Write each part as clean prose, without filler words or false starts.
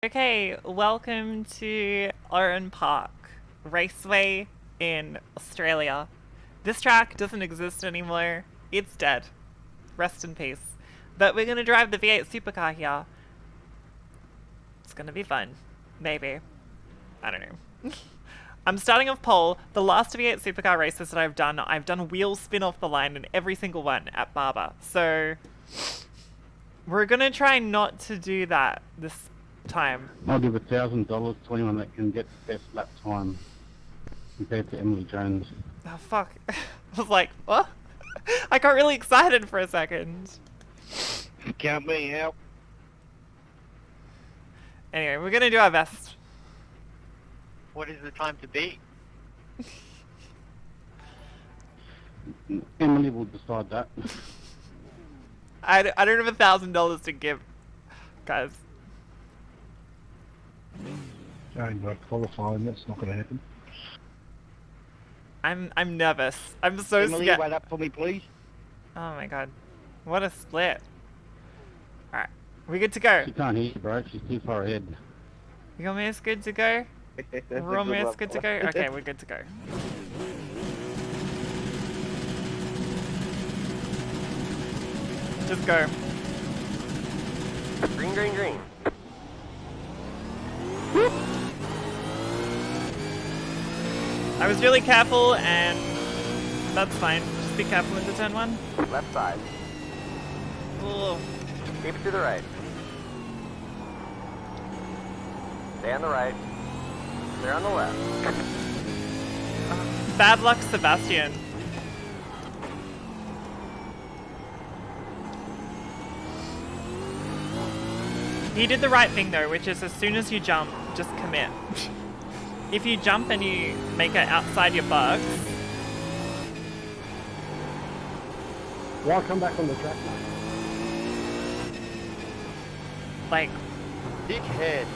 Okay, welcome to Oran Park, Raceway in Australia. This track doesn't exist anymore. It's dead. Rest in peace. But we're gonna drive the V8 Supercar here. It's gonna be fun. Maybe. I don't know. I'm starting off pole. The last V8 Supercar races that I've done wheel spin off the line in every single one at Barber. So we're gonna try not to do that this time. I'll give $1,000 to anyone that can get the best lap time compared to Emily Jones. Oh fuck. I was like, what? I got really excited for a second. Count me out. Anyway, we're gonna do our best. What is the time to beat? Emily will decide that. I don't have $1,000 to give, guys. Going by qualifying, that's not going to happen. I'm nervous. I'm so Emily, scared. wait up for me, please. Oh my god. What a split. Alright. We good to go? She can't hear you, bro. She's too far ahead. Romeo's good to go? Romeo's good to go? Okay, we're good to go. Just go. Green, green, green. I was really careful and that's fine. Just be careful into turn one. Left side. Ooh. Keep it to the right. Stay on the right. Stay on the left. Bad luck, Sebastian. He did the right thing though, which is as soon as you jump, just commit. If you jump and you make it outside your bugs... Why come back on the track? like... Dickhead.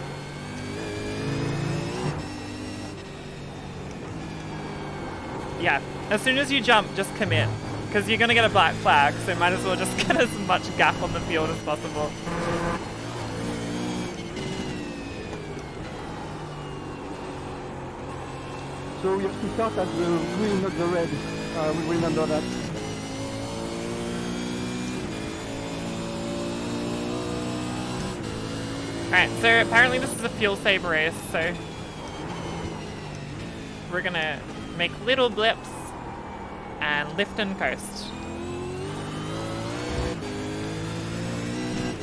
Yeah, as soon as you jump, just commit. Because you're gonna get a black flag, so might as well just get as much gap on the field as possible. So we have to start at the green, not the red. We remember that. Alright, so apparently this is a fuel saver race, so... we're gonna make little blips and lift and coast.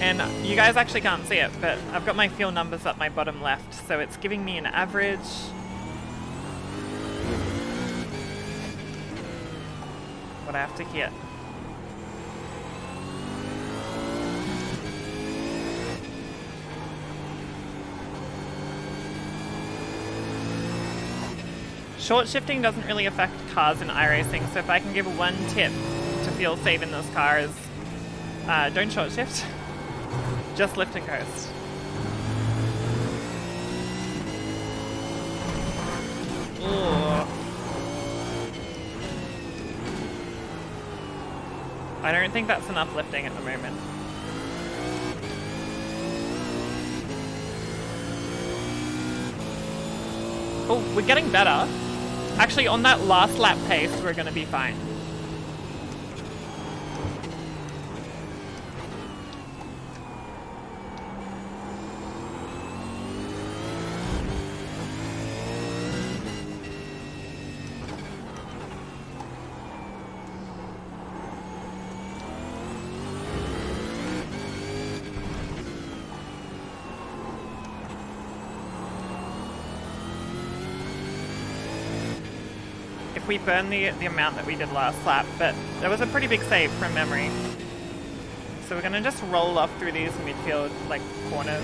And you guys actually can't see it, but I've got my fuel numbers up my bottom left, so it's giving me an average. What I have to hit. Short shifting doesn't really affect cars in iRacing, so if I can give one tip to feel safe in this car is don't short shift, just lift and coast. Ooh. I don't think that's enough lifting at the moment. Oh, we're getting better. Actually, on that last lap pace, we're going to be fine. We burn the amount that we did last lap, but that was a pretty big save from memory. So we're gonna just roll off through these midfield like corners.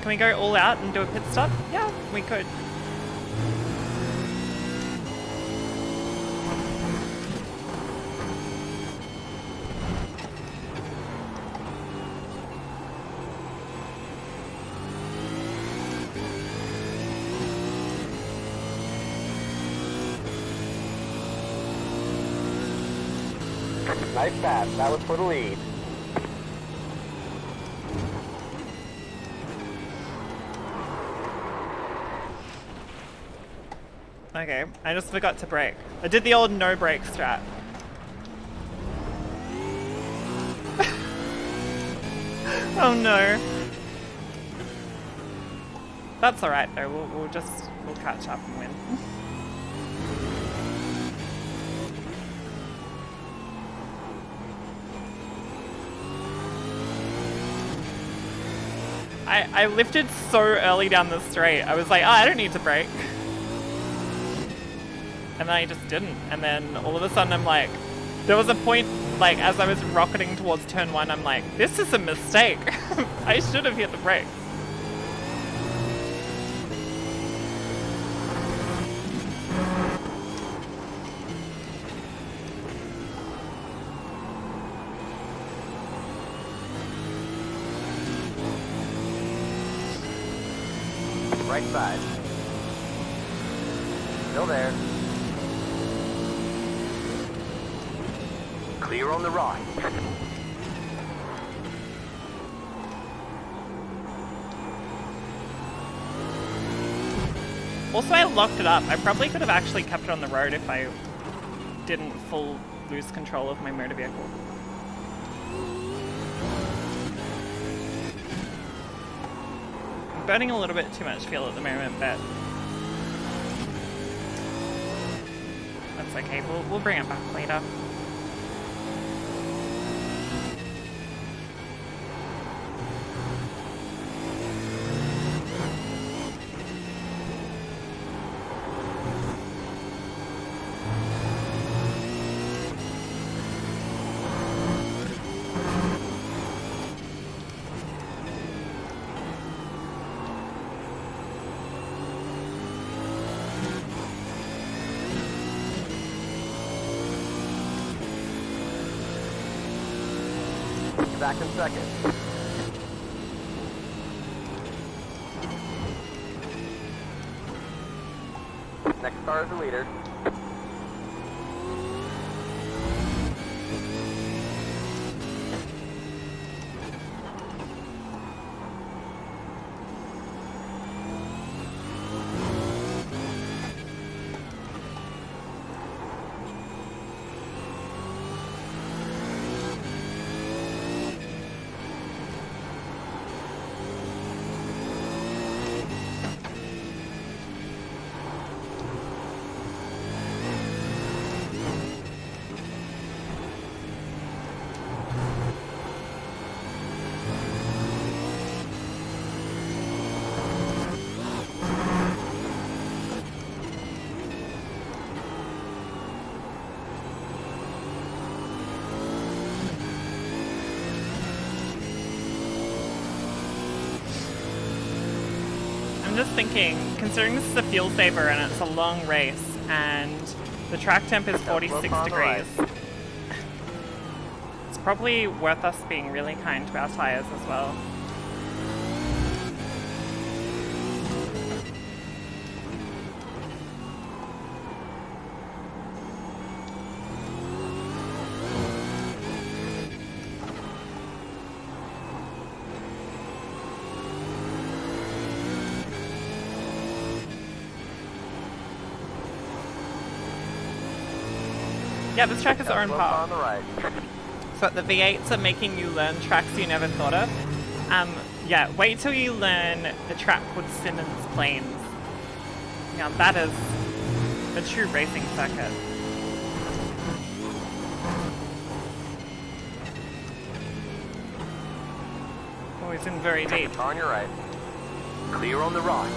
Can we go all out and do a pit stop? Yeah, we could. Nice pass. That was for the lead. Okay, I just forgot to brake. I did the old no brake strat. Oh no. That's alright though, we'll catch up and win. I lifted so early down the straight. I was like, oh, I don't need to brake. And then I just didn't. And then all of a sudden I'm like, there was a point, like, as I was rocketing towards turn 1, I'm like, this is a mistake. I should have hit the brake. Right side. Still there. Clear on the right. Also, I locked it up. I probably could have actually kept it on the road if I didn't lose control of my motor vehicle. I'm burning a little bit too much fuel at the moment, but that's okay. We'll bring it back later. Back in second. Next car is the leader. I'm just thinking, considering this is a fuel saver and it's a long race and the track temp is 46 degrees, it's probably worth us being really kind to our tires as well. Yeah, this track is Oran Park. On the right. So the V8s are making you learn tracks you never thought of. Yeah, wait till you learn the track called Simmons Plains. Now that is a true racing circuit. Oh, he's in very deep. On your right. Clear on the right.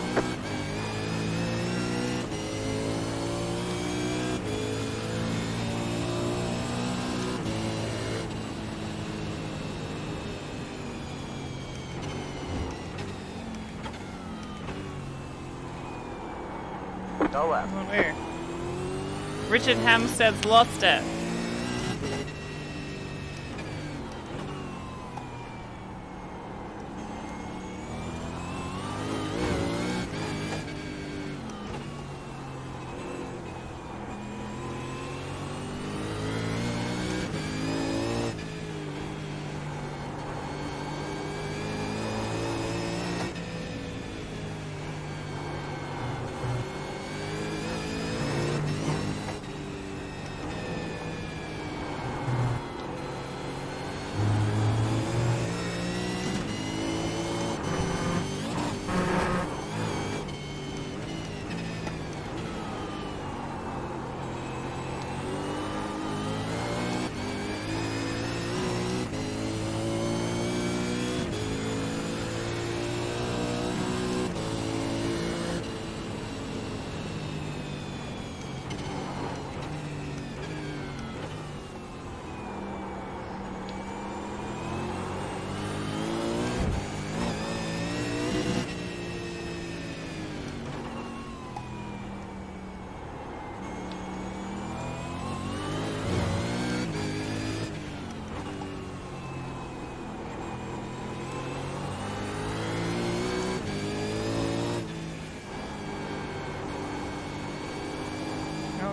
Go left. Oh no. Richard Hampstead's lost it.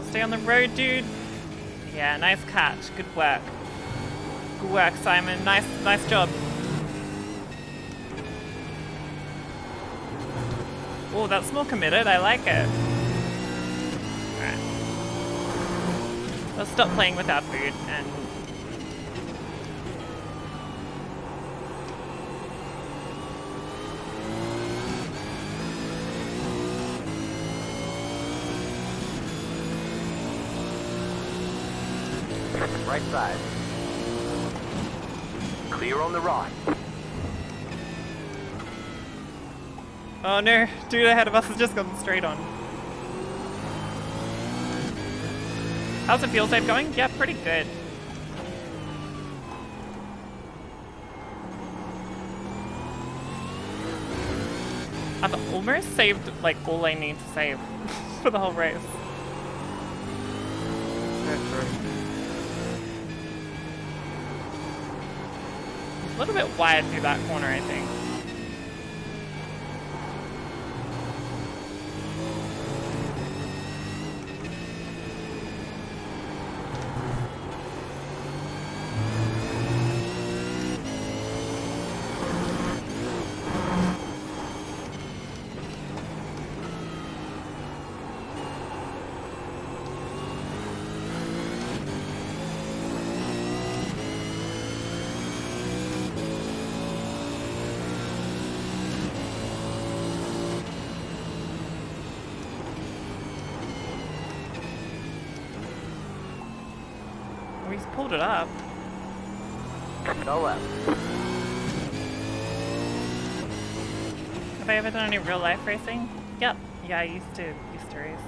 Stay on the road, dude. Yeah, nice catch. Good work. Good work, Simon. Nice job. Oh, that's more committed. I like it. Alright. Let's stop playing with our food and... Right side. Clear on the right. Oh no, dude ahead of us has just gone straight on. How's the fuel save going? Yeah, pretty good. I've almost saved like all I need to save for the whole race. A little bit wide through that corner, I think. Oh, he's pulled it up. Go left. Have I ever done any real life racing? Yep. Yeah, I used to race.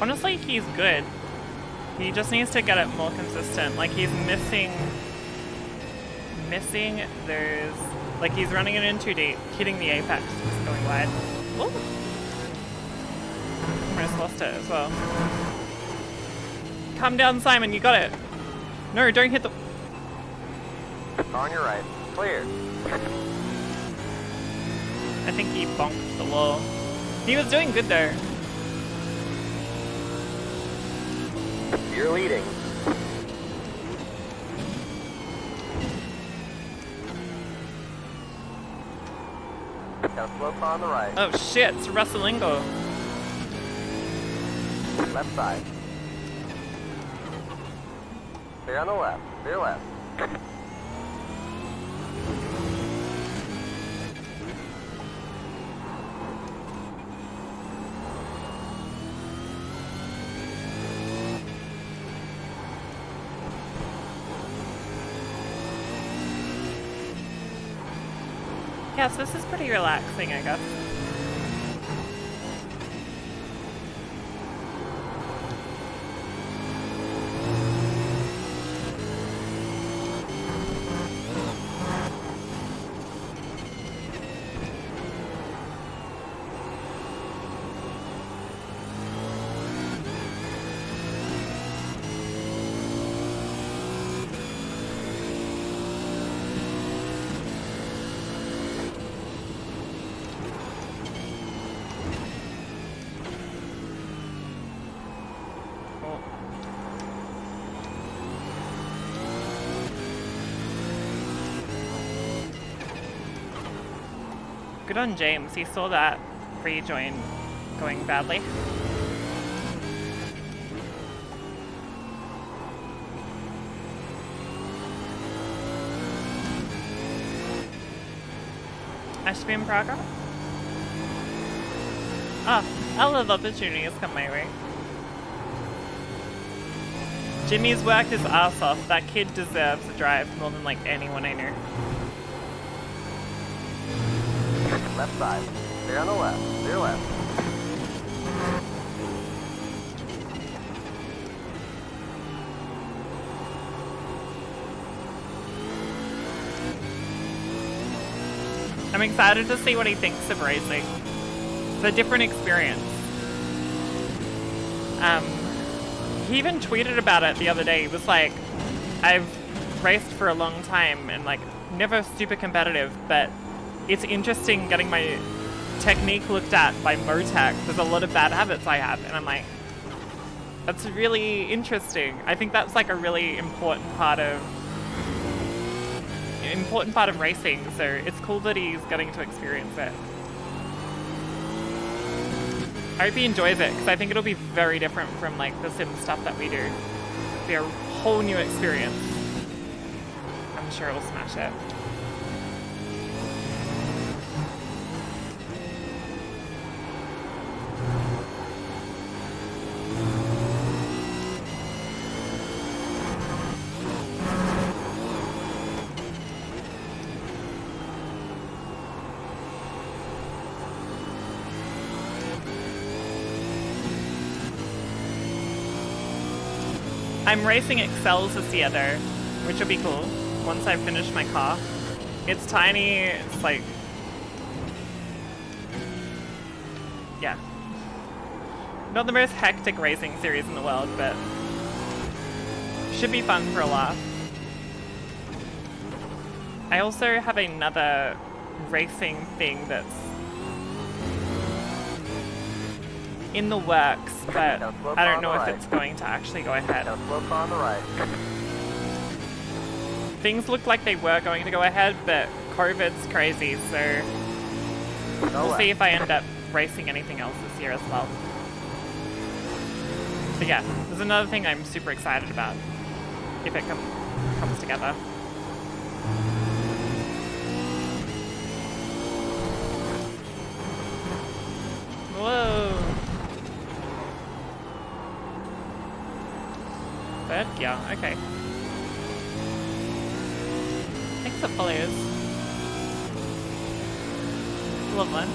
Honestly, he's good. He just needs to get it more consistent. Like, he's missing those... Like, he's running it in too deep, hitting the apex, just going wide. Ooh. Almost lost it as well. Calm down, Simon, you got it. No, don't hit the... On your right. Clear. I think he bonked the wall. He was doing good though. You're leading. Got a slope on the right. Oh shit, it's Russelingo. Left side. Clear on the left. Clear left. Yeah, so this is pretty relaxing, I guess. Good on James, he saw that rejoin going badly. I should be in progress? Ah, a lot of opportunities come my way. Jimmy's worked his ass off. That kid deserves a drive more than like anyone I know. Left side. Clear on the left. Clear left. I'm excited to see what he thinks of racing. It's a different experience. Um, he even tweeted about it the other day. He was like, I've raced for a long time and like never super competitive, but it's interesting getting my technique looked at by Motec. There's a lot of bad habits I have, and I'm like, that's really interesting. I think that's like a really important part of racing, so it's cool that he's getting to experience it. I hope he enjoys it, because I think it'll be very different from like the sim stuff that we do. It'll be a whole new experience. I'm sure he'll smash it. I'm racing Excels this year though, which will be cool once I finish my car. It's tiny, it's like, yeah. Not the most hectic racing series in the world, but should be fun for a laugh. I also have another racing thing that's in the works, but I don't know if it's going to actually go ahead. Slope on the right. Things look like they were going to go ahead, but COVID's crazy, so we'll see if I end up racing anything else this year as well. But yeah, there's another thing I'm super excited about, if it comes together. Whoa! Third gear, okay. Thanks for follows. Love one.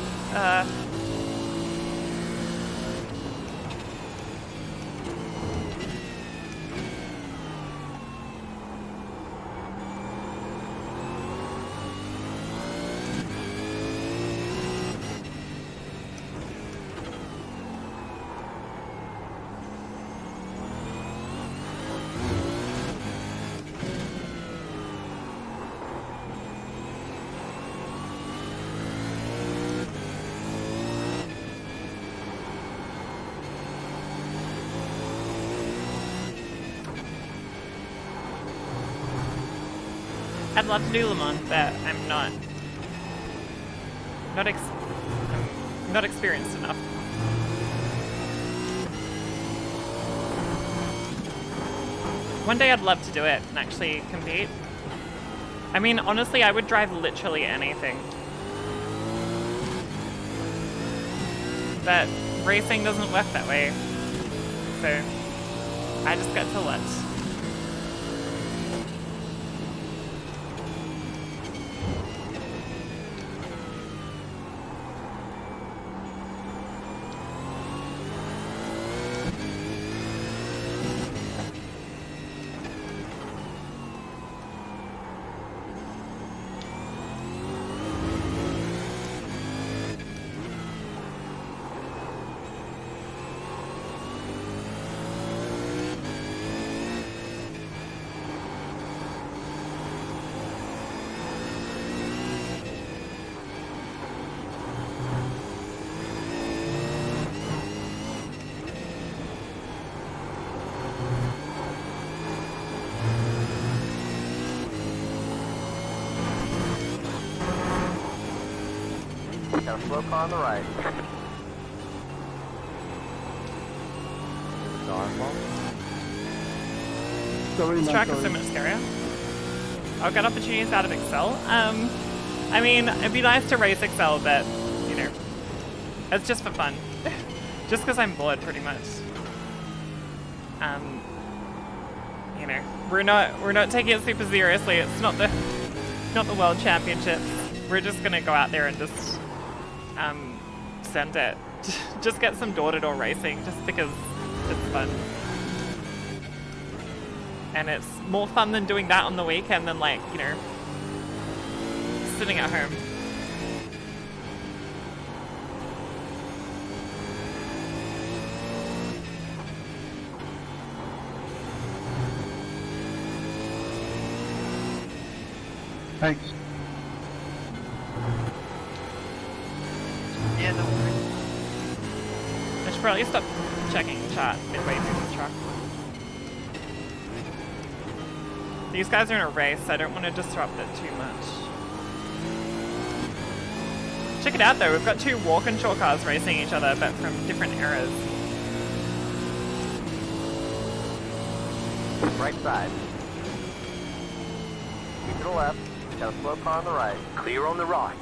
I'd love to do Le Mans, but I'm not experienced enough. One day I'd love to do it and actually compete. I mean, honestly, I would drive literally anything. But racing doesn't work that way. So I just get to watch. Now slope on the right. Sorry, This man, track is sorry. so much scarier. I'll get opportunities out of Excel. I mean, it'd be nice to race Excel, but, you know, it's just for fun. Just because I'm bored, pretty much. You know, we're not taking it super seriously. It's not the World Championships. We're just gonna go out there and just send it. Just get some door-to-door racing, just because it's fun. And it's more fun than doing that on the weekend than, like, you know, sitting at home. Thanks. Yeah, no worries. I should probably stop checking chat midway through this track. These guys are in a race, so I don't want to disrupt it too much. Check it out though, we've got two walk and chalk cars racing each other, but from different eras. Right side. Keep to the left. Got a slow car on the right. Clear on the right.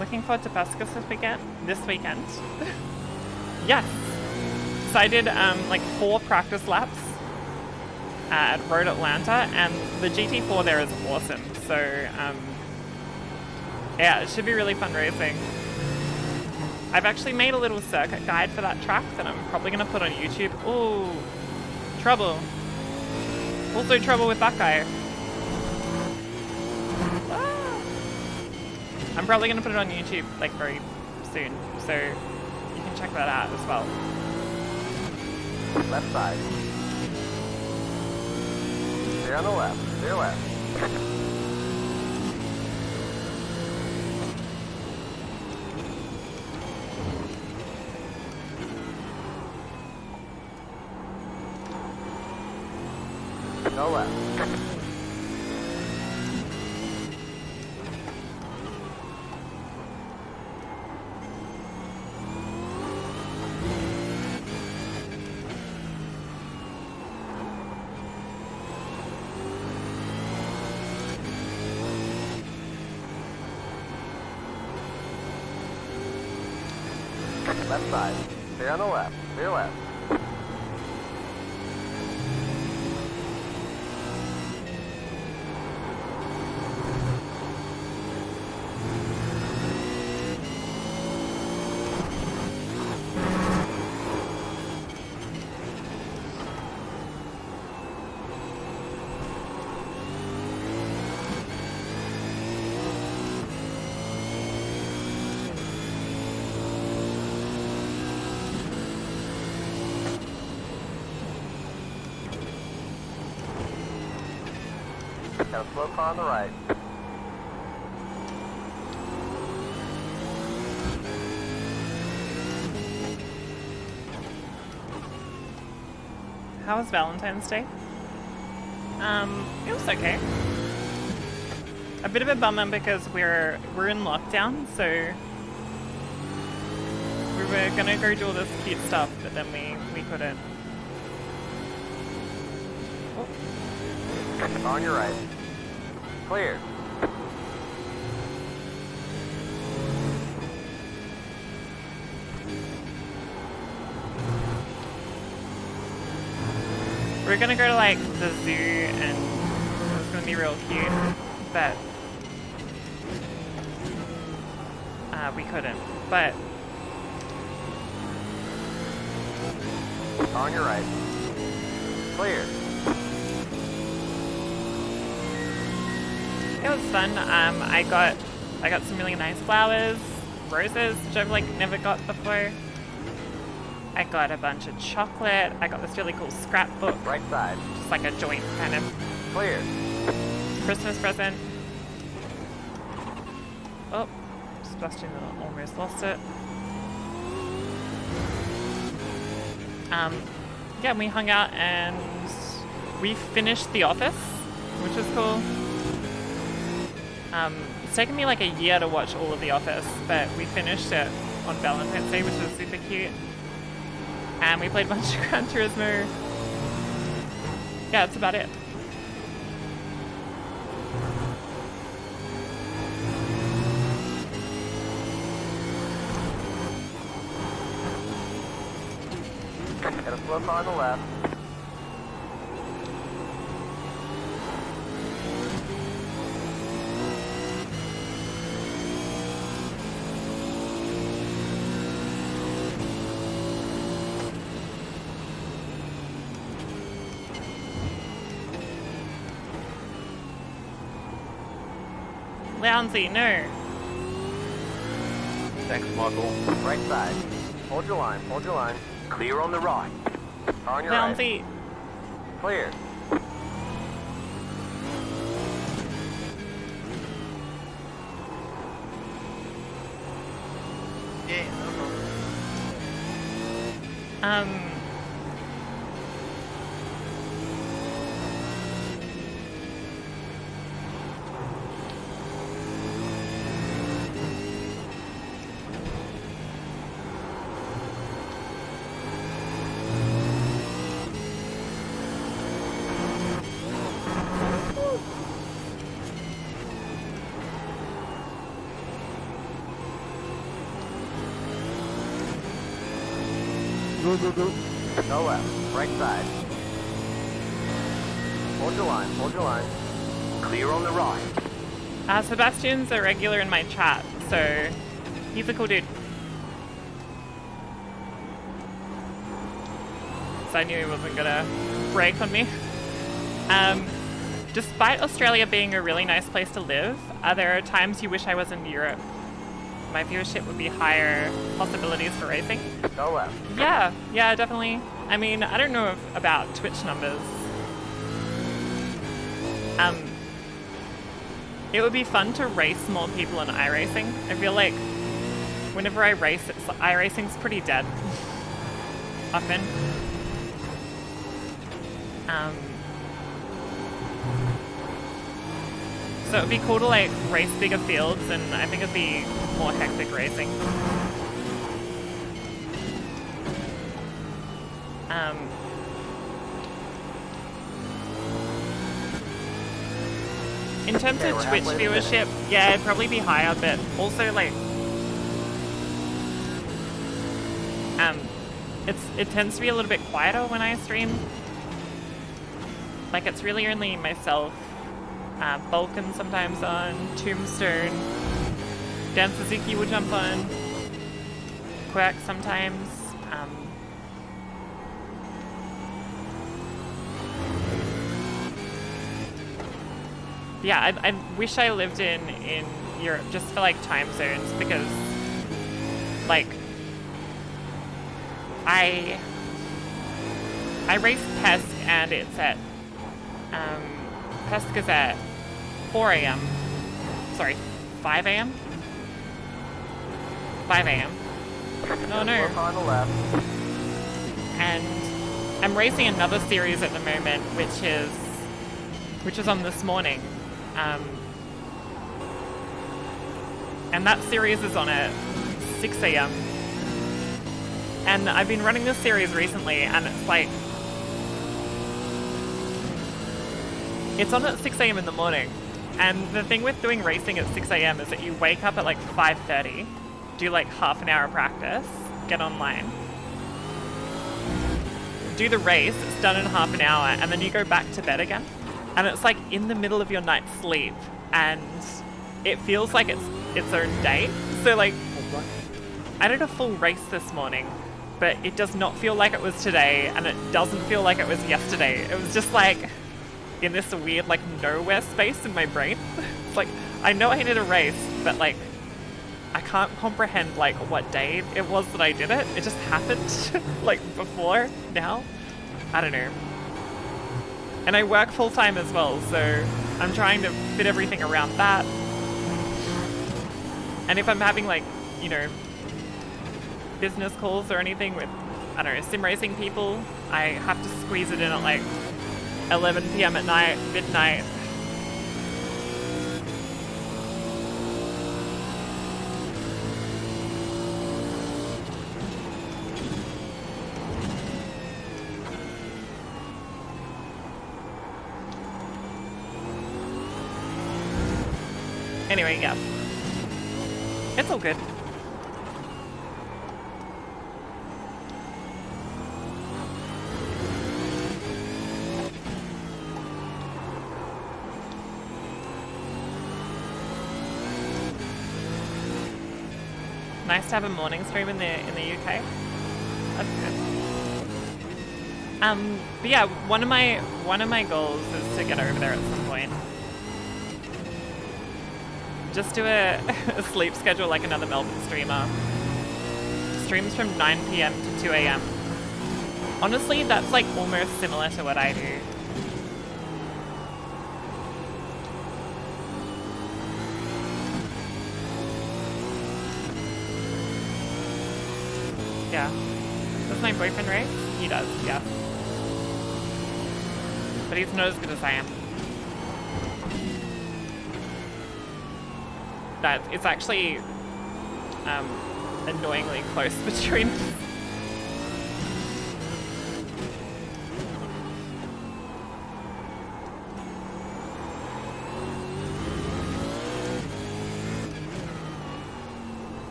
Looking forward to Pascas this weekend. Yes! So I did like 4 practice laps at Road Atlanta, and the GT4 there is awesome. So yeah, it should be really fun racing. I've actually made a little circuit guide for that track that I'm probably going to put on YouTube. Ooh, trouble. Also trouble with that guy. I'm probably going to put it on YouTube like very soon, so you can check that out as well. Left side. Clear on the left. Clear left. Go left. Left side. Clear on the left. Clear left. Got a slow car on the right. How was Valentine's Day? It was okay. A bit of a bummer because we're in lockdown, so we were gonna go do all this cute stuff, but then we couldn't. Oh. On your right. Clear. We're gonna go to like the zoo and it's gonna be real cute, but we couldn't. But on your right. Clear. it was fun. I got some really nice flowers, roses, which I've like never got before. I got a bunch of chocolate. I got this really cool scrapbook. Right side. Just like a joint kind of Clear. Christmas present. Oh, Sebastian almost lost it. Yeah, we hung out and we finished The Office, which was cool. It's taken me like a year to watch all of The Office, but we finished it on Valentine's Day, which was super cute. And we played a bunch of Gran Turismo. Yeah, that's about it. Got a slow car on the left. Lounsey, no. Thanks, Michael. Right side. Hold your line, hold your line. Clear on the right. On your right. Lounsey. Clear. Yeah, no problem. Go, go, go. Go left. Right side. Hold your line, hold your line. Clear on the right. Sebastian's a regular in my chat, so he's a cool dude. So I knew he wasn't gonna break on me. Despite Australia being a really nice place to live, there are times you wish I was in Europe. My viewership would be higher, possibilities for racing. Go left. Yeah, definitely. I mean, I don't know about Twitch numbers. It would be fun to race more people in iRacing. I feel like whenever I race, iRacing's pretty dead. Often. So it would be cool to like race bigger fields, and I think it'd be more hectic racing. In terms Okay, of we're Twitch halfway to the viewership, yeah, it'd probably be higher, but also like, it tends to be a little bit quieter when I stream. Like it's really only myself, Vulcan sometimes on, Tombstone, Dan Suzuki will jump on, Quirk sometimes. Yeah, I wish I lived in Europe just for like time zones, because like I race Pesk and it's at Pesk is at 4 a.m. Sorry, 5 a.m. 5 a.m. No, no. Look on the left. And I'm racing another series at the moment, which is on this morning. And that series is on at 6 a.m. And I've been running this series recently, and it's like, it's on at 6 a.m. in the morning. And the thing with doing racing at 6 a.m. is that you wake up at like 5:30, do like half an hour of practice, get online, do the race, it's done in half an hour, and then you go back to bed again. And it's like in the middle of your night's sleep, and it feels like it's its own day. So like, I did a full race this morning, but it does not feel like it was today, and it doesn't feel like it was yesterday. It was just like in this weird like nowhere space in my brain. It's like, I know I did a race, but like I can't comprehend like what day it was that I did it. It just happened like before now. I don't know. And I work full time as well, so I'm trying to fit everything around that. And if I'm having like, you know, business calls or anything with, I don't know, sim racing people, I have to squeeze it in at like 11 p.m. at night, midnight. Anyway, yeah. It's all good. Nice to have a morning stream in the UK. That's good. But yeah, one of my goals is to get over there at some point. Just do a, a sleep schedule like another Melbourne streamer. Streams from 9 p.m. to 2 a.m. Honestly, that's like almost similar to what I do. Yeah. Does my boyfriend race? He does, yeah. But he's not as good as I am. It's actually annoyingly close between us.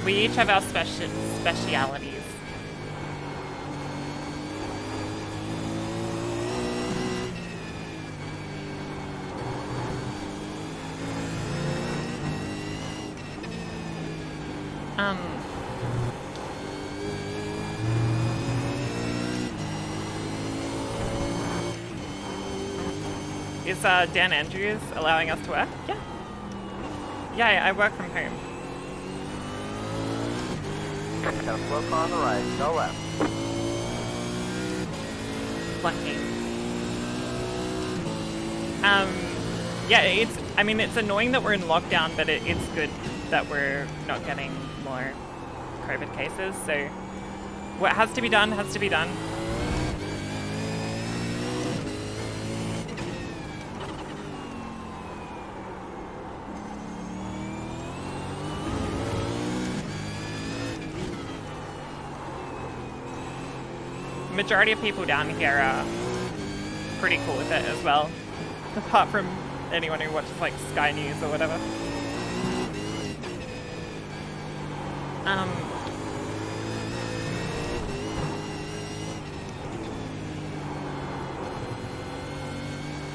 We each have our specialities. Is Dan Andrews allowing us to work? Yeah. Yeah, I work from home. Got a slow car on the right, go left. Lucky. Yeah, it's annoying that we're in lockdown, but it's good that we're not getting more COVID cases, so what has to be done has to be done. Majority of people down here are pretty cool with it as well, apart from anyone who watches like Sky News or whatever.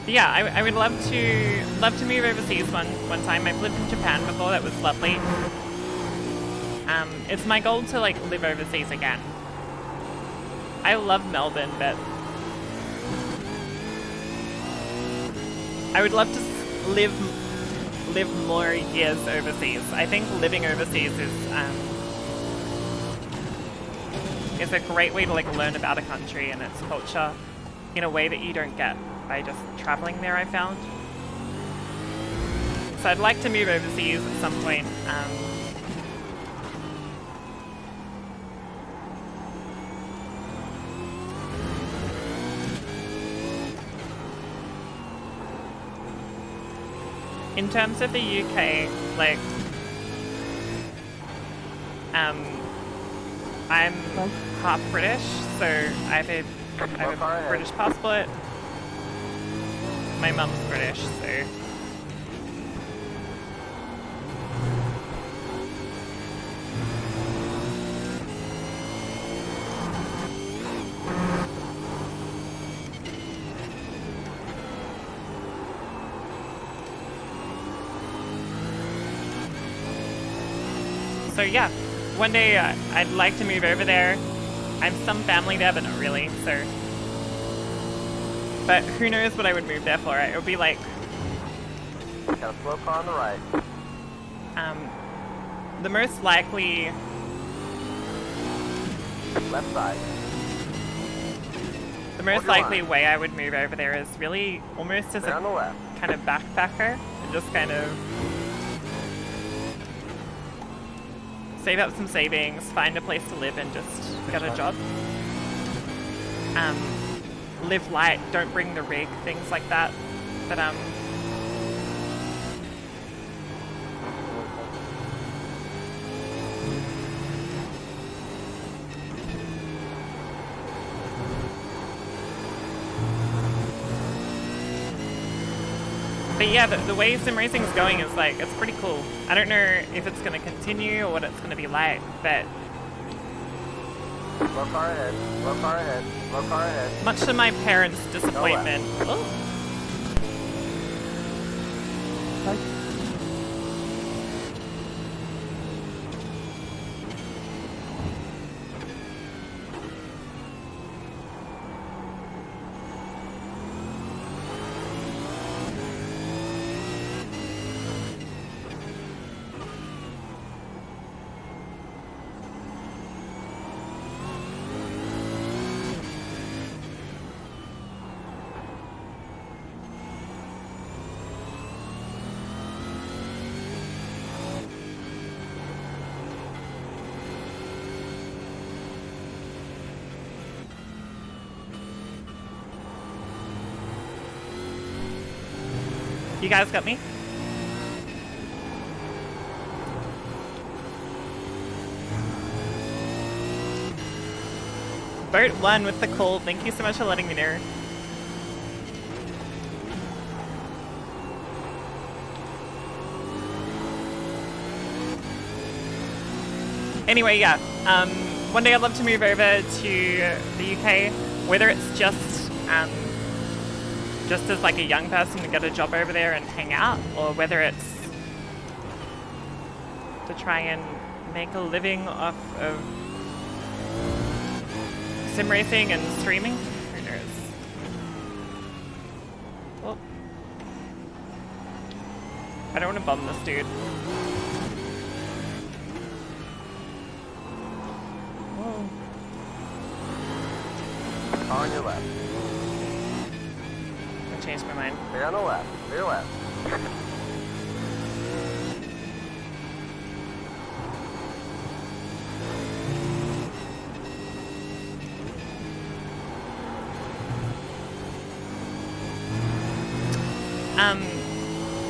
Yeah, I would love to move overseas one time. I've lived in Japan before, that was lovely. It's my goal to like live overseas again. I love Melbourne, but I would love to live more years overseas. I think living overseas is a great way to like learn about a country and its culture in a way that you don't get by just traveling there, I found. So I'd like to move overseas at some point. In terms of the UK, like, I'm half British, so I have a British passport. My mum's British, so. So yeah, one day I'd like to move over there. I have some family there, but not really, so. But who knows what I would move there for, right? It would be like... Got a slow car on the right. The most likely... Left side. The most likely way I would move over there is really almost as Stay on the a left. kind of backpacker. And just kind of... save up some savings, find a place to live and just get a job. Live light, don't bring the rig, things like that. But yeah, the way sim racing is going is like, it's pretty cool. I don't know if it's going to continue or what it's going to be like, but... Slow car ahead, slow car ahead, slow car ahead. Much to my parents' disappointment. Oh. You guys got me? Boat 1 with the call. Thank you so much for letting me know. Anyway, yeah. One day I'd love to move over to the UK, whether it's just as like a young person to get a job over there and hang out, or whether it's to try and make a living off of sim racing and streaming. Who knows? Well, I don't want to bum this dude. Whoa. Car on your left. I changed my mind. Clear on the left. Clear left.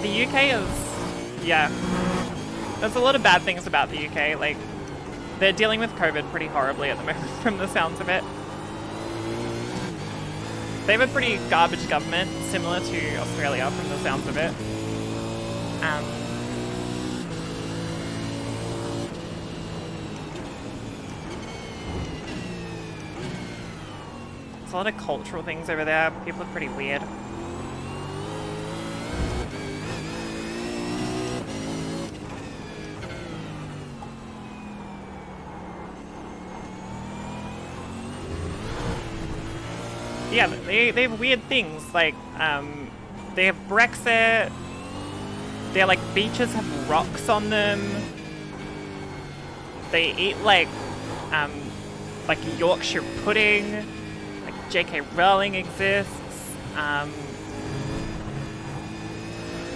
The UK is, yeah, there's a lot of bad things about the UK. Like, they're dealing with COVID pretty horribly at the moment, from the sounds of it. They have a pretty garbage government, similar to Australia, from the sounds of it. There's a lot of cultural things over there. People are pretty weird. Yeah, they have weird things, like, they have Brexit, their, like, beaches have rocks on them, they eat, like Yorkshire pudding, like, J.K. Rowling exists,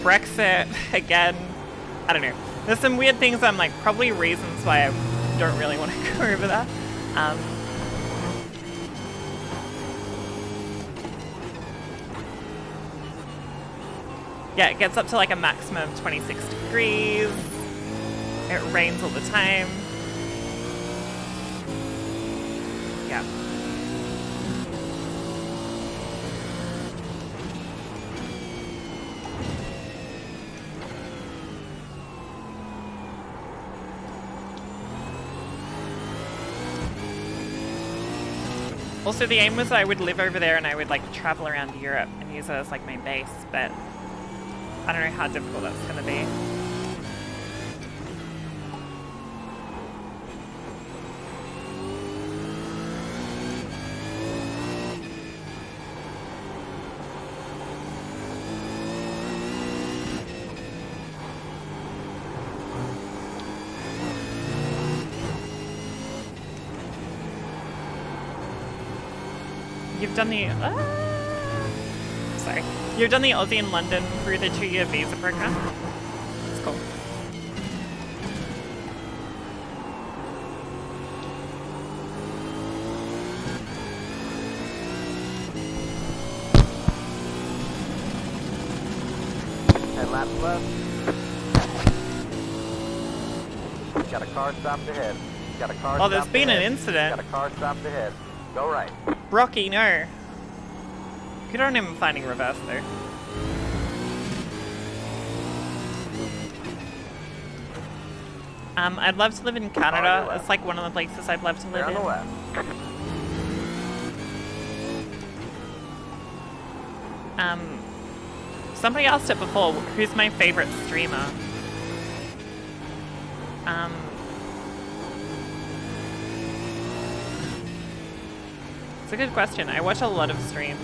Brexit, again, I don't know. There's some weird things I'm like, probably reasons why I don't really want to go over that. Yeah, it gets up to like a maximum of 26 degrees. It rains all the time. Yeah. Also, the aim was I would live over there and I would like travel around Europe and use it as like my base, but I don't know how difficult that's going to be. You've done the... sorry. You've done the Aussie in London through the 2-year visa program? That's cool. And laps left. Got a car stopped ahead. Got a car Oh, there's stopped been ahead. an incident. Got a car stopped ahead. Go right. Brocky, no. Good on him finding reverse, though. I'd love to live in Canada. It's like one of the places I'd love to live Clear on the in. left. Somebody asked it before, who's my favorite streamer? It's a good question. I watch a lot of streams.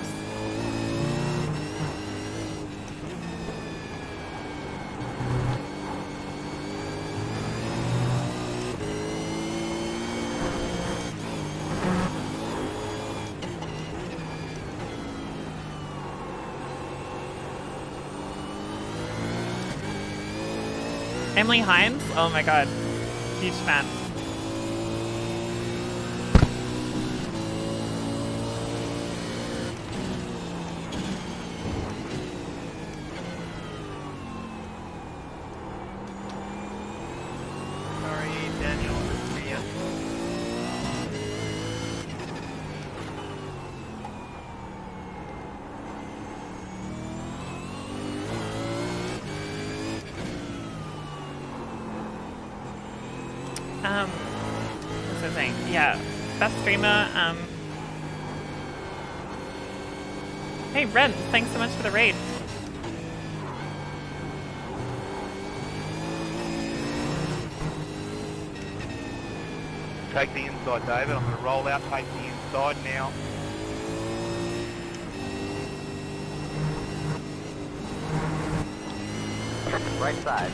Emily Hines? Oh my god. Huge fan. What's I saying? Yeah, best streamer. Hey, Ren, thanks so much for the raid. Take the inside, David. I'm going to roll out, take the inside now. Right side.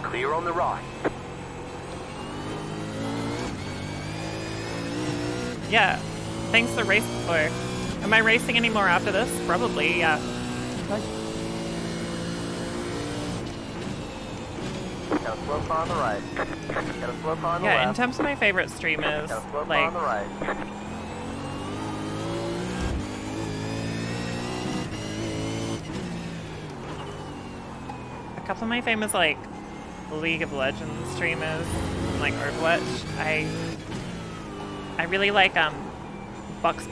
Clear on the right. Yeah, thanks for race for. Am I racing any more after this? Probably, yeah. Got a slow car on the right. Got a slow car on the Yeah, in left. terms of my favorite streamers, Got a slow car like, on the right. a couple of my famous, like, League of Legends streamers, like Overwatch, I really like, Bucks.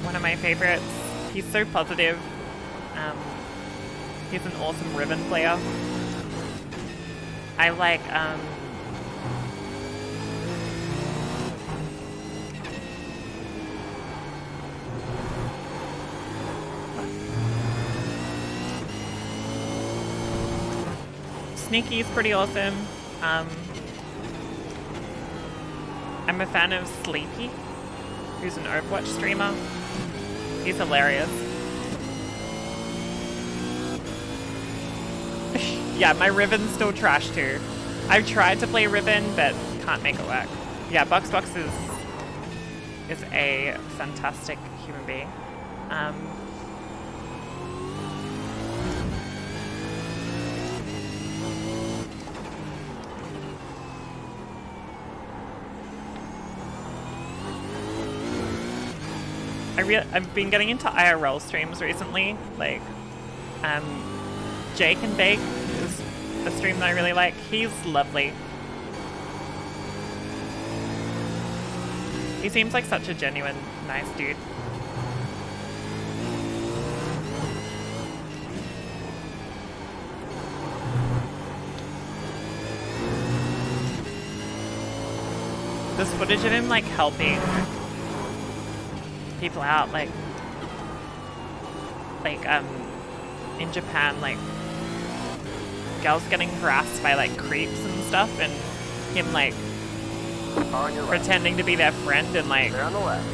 One of my favorites. He's so positive. He's an awesome Ribbon player. I like, Sneaky's pretty awesome. I'm a fan of Sleepy, who's an Overwatch streamer. He's hilarious. Yeah, my Ribbon's still trash too. I've tried to play Ribbon, but can't make it work. Yeah, Bucks is a fantastic human being. I've been getting into IRL streams recently, like, Jake and Bake is a stream that I really like. He's lovely. He seems like such a genuine, nice dude. There's footage of him, like, helping people out, like in Japan, like girls getting harassed by like creeps and stuff, and him like Car on your left. pretending to be their friend and like Clear on the left.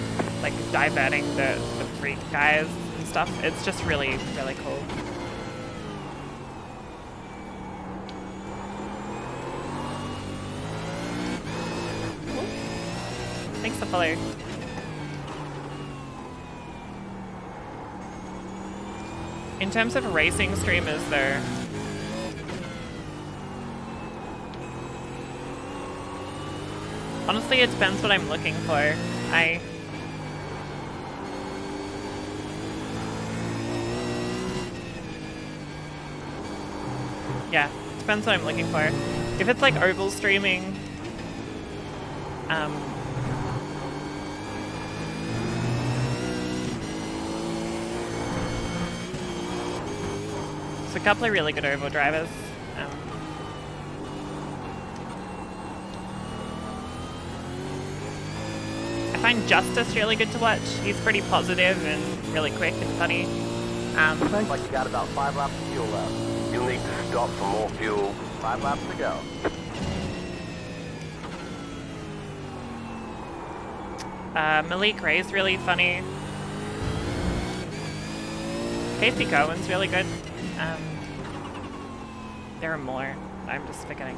diverting the freak guys and stuff. It's just really, really cool. Thanks for follow. In terms of racing streamers though, honestly it depends what I'm looking for. Yeah, depends what I'm looking for. If it's like oval streaming, there's a couple of really good oval drivers. I find Justice really good to watch. He's pretty positive and really quick and funny. Looks like you got about 5 laps of fuel left. You'll need to stop for more fuel. 5 laps to go. Malik Ray's really funny. Casey Cohen's really good. There are more. I'm just forgetting.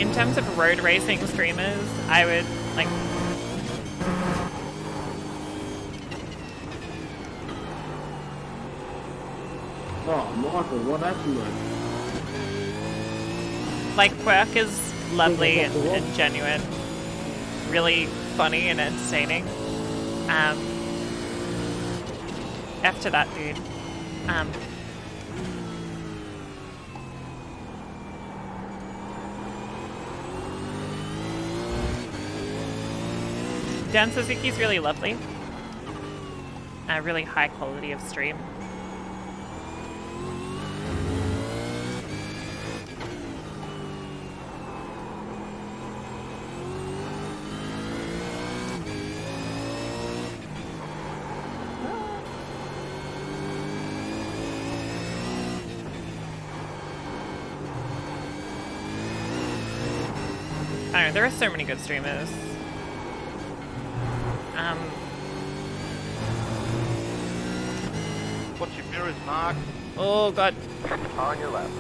In terms of road racing streamers, I would like Oh, Michael, what happened, mate? Quirk is lovely and genuine, really funny and entertaining. F to that dude. Dan Suzuki's really lovely. A really high quality of stream. I don't know, there are so many good streamers. Watch your mirrors, Mark. Oh god. Car on your left.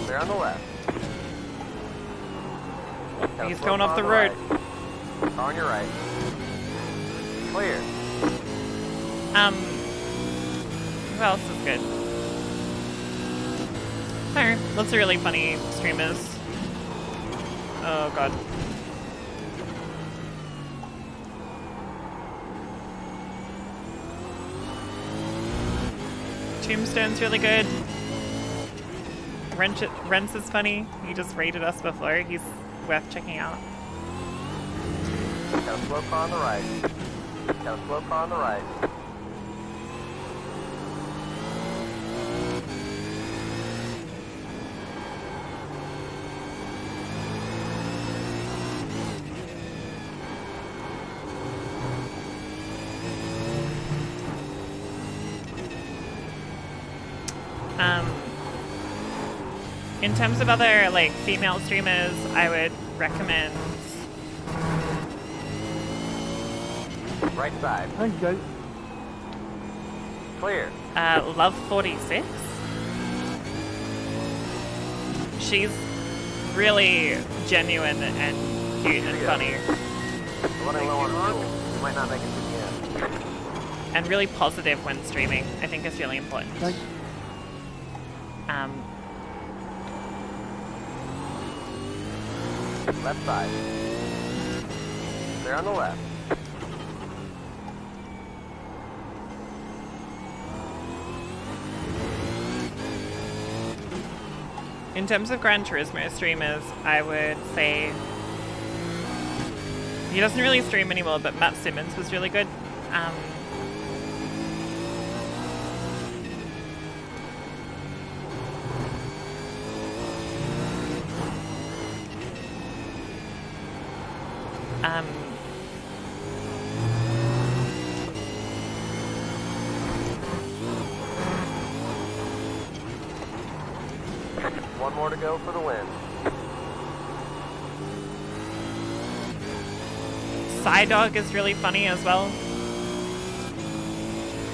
Clear on the left. Got a He's slow going car off the on road. right. Car on your right. Clear. Who else is good? I don't know, lots of really funny streamers. Oh god. Tombstone's really good. Rents is funny. He just rated us before. He's worth checking out. Got a slow car on the right. Got a slow car on the right. In terms of other like female streamers, I would recommend Right side. Thanks, guys. Clear. Love 46. She's really genuine and cute and funny, We're running low on fuel. You might not make it to the end. and really positive when streaming. I think is really important. Thanks. Left side. Clear on the left. In terms of Gran Turismo streamers, I would say he doesn't really stream anymore, but Matt Simmons was really good. One more to go for the win. Psydog is really funny as well.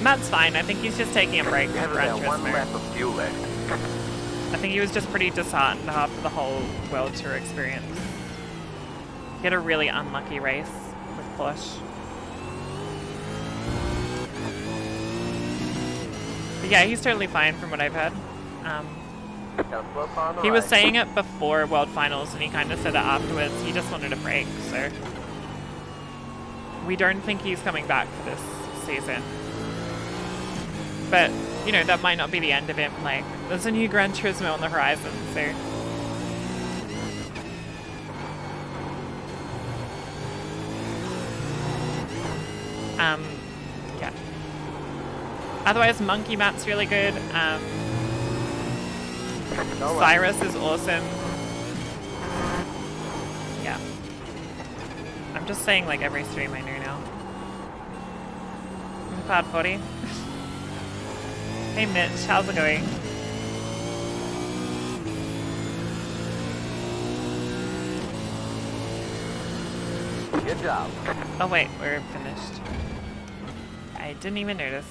Matt's fine. I think he's just taking a break from Gran Got one lap Turismo. of fuel left. I think he was just pretty disheartened after the whole World Tour experience. He had a really unlucky race with Porsche. But yeah, he's totally fine from what I've heard. Got a slow car on the He right. was saying it before World Finals, and he kind of said it afterwards. He just wanted a break, so we don't think he's coming back for this season. But, you know, that might not be the end of him. Like, there's a new Gran Turismo on the horizon, so yeah. Otherwise, Monkey Matt's really good. Go left. Cyrus is awesome. Yeah. I'm just saying like every stream I know now. Cloud 40. Hey Mitch, how's it going? Good job. Oh wait, we're finished. I didn't even notice.